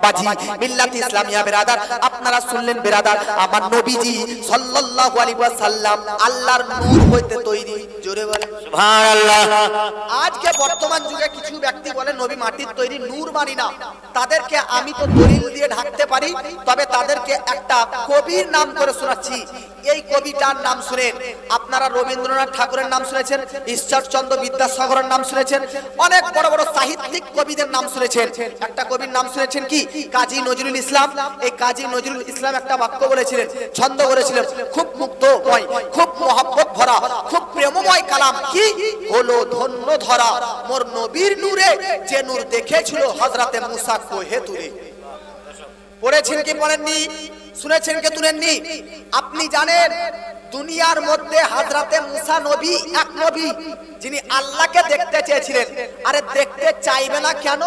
বাবাজি মিল্লাত ইসলামিয়া বেরাদার, আপনারা শুনলেন বেরাদার, আমার নবীজি সাল্লাল্লাহু আলাইহি ওয়াসাল্লাম আল্লাহর নূর হইতে তৈরি। জোরে বলেন সুবহানাল্লাহ। আজকে বর্তমান যুগে কিছু ব্যক্তি বলে নবী মাটির তৈরি, নূর মানি না। তাদেরকে আমি তো দলিল দিয়ে ঢাকতে পারি, তবে তাদেরকে একটা কবির নাম করে শোনাচ্ছি। এই কবিতার নাম শুনেন আপনারা। রবীন্দ্রনাথ ঠাকুরের নাম শুনেছেন, ঈশ্বরচন্দ্র বিদ্যাসাগরের নাম শুনেছেন, অনেক বড় বড় সাহিত্যিক কবিদের নাম শুনেছেন। একটা কবির নাম শুনেছেন কি? কাজী নজরুল ইসলাম। এই কাজী নজরুল ইসলাম একটা বাক্য বলেছিলেন, ছন্দ করেছিলেন, খুব মুগ্ধময়, খুব মহব্বত ভরা, খুব প্রেমময় কালাম। কি হলো ধন্য ধরা মোর নবীর নূরে, যে নূর দেখেছিল হযরতে মুসা কোহে তুরে। পড়েছেন কি পড়েননি? শুনেছেন কি শুনেননি? আপনি জানেন দুনিয়ার মধ্যে হযরতে মুসা নবী এক নবী যিনি আল্লাহকে দেখতে চেয়েছিলেন। আরে দেখতে চাইবে না কেন?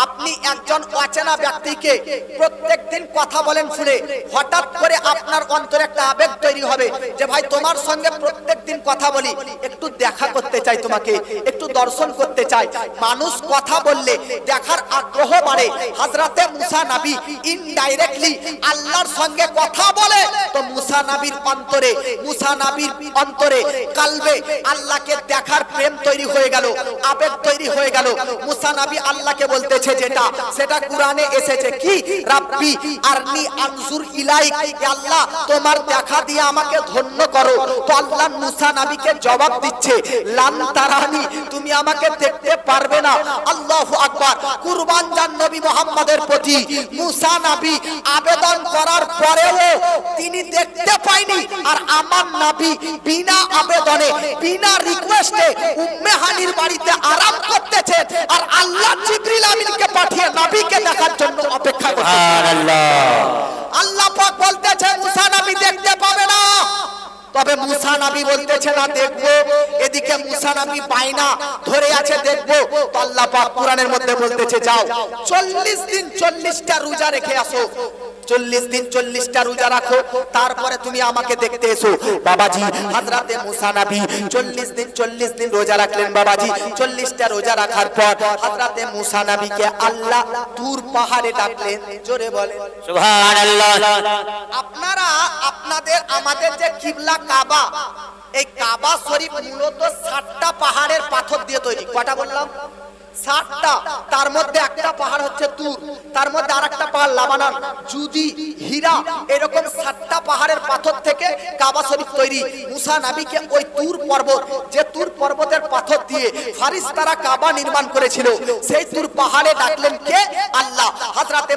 আপনি একজন অচেনা ব্যক্তিকে প্রত্যেকদিন কথা বলেন শুনে, হঠাৎ করে আপনার অন্তরে একটা আবেগ তৈরি হবে যে ভাই তোমার সঙ্গে প্রত্যেকদিন কথা বলি, একটু দেখা করতে চাই, তোমাকে একটু দর্শন করতে চাই। মানুষ কথা বললে দেখার আগ্রহ বাড়ে। হযরতে মুসা নবী ইনডাইরেক্টলি আল্লাহর সঙ্গে কথা বলে, তো মুসা নবীর অন্তরে, মুসা নবীর অন্তরে কালবে আল্লাহকে দেখার প্রেম তৈরি হয়ে গেল, আবেগ তৈরি হয়ে গেল। মুসা নবী আল্লাহকে বলতেছে যেটা, সেটা কুরআনে এসেছে কি? রাব্বি আরনি আনজুর ইলাইক, আল্লাহ তোমার দেখা দিয়ে আমাকে ধন্য করো। তো আল্লাহ মুসা নবীকে জবাব দিচ্ছে লান তারানি, তুমি আমাকে দেখতে পারবে না। আল্লাহু আকবার। কুরবান জান নবী মুহাম্মাদের প্রতি মুসা নবী আবেদন করার পরেও তিনি দেখতে পায়নি। আর আমার নবী বিনা আবেদনে, বিনা রিকোয়েস্টে উম্মে হানির বাড়িতে আরাম করতেছে, আর আল্লাহ জিবরিল আমিনকে পাঠিয়ে নবীকে দেখার জন্য অপেক্ষা করতেছে। সুবহানাল্লাহ। আল্লাহ পাক বলতেছে মুসা নবী দেখতে পাবে না, তবে মুসা নবী বলতেছে না দেখবো। এদিকে মুসা নবী বাইনা ধরে আছে দেখবো। তো আল্লাহ পাক কুরআনের মধ্যে বলতেছে যাও 40 দিন 40টা রোজা রেখে আসো, 40 দিন 40টা রোজা রাখো, তারপরে তুমি আমাকে দেখতে এসো। বাবাজি হযরতে মুসা নবী 40 দিন রোজা রাখলেন। বাবাজি 40টা রোজা রাখার পর হযরতে মুসা নবীকে আল্লাহ তুর পাহাড়ে ডাকলেন। জোরে বলেন সুবহানাল্লাহ। আপনারা আপনাদের আমাদের যে কিবলা কাবা, এই কাবা শরীফ মূলত 60টা পাহাড়ের পাথর দিয়ে তৈরি। কয়টা বললাম? 60টা। তার মধ্যে একটা পাহাড় হচ্ছে তুর, তার মধ্যে আরেকটা পাহাড় লাবানন, জুদি, হীরা, এরকম 7টা পাহাড়ের পাথর থেকে কাবা শরীফ তৈরি। মুসা নবীকে ওই তুর পর্বত, যে তুর পর্বতের পাথর দিয়ে ফারিস্তারা কাবা নির্মাণ করেছিল, সেই তুর পাহাড়ে ডাকলেন কে? আল্লাহ। হযরতে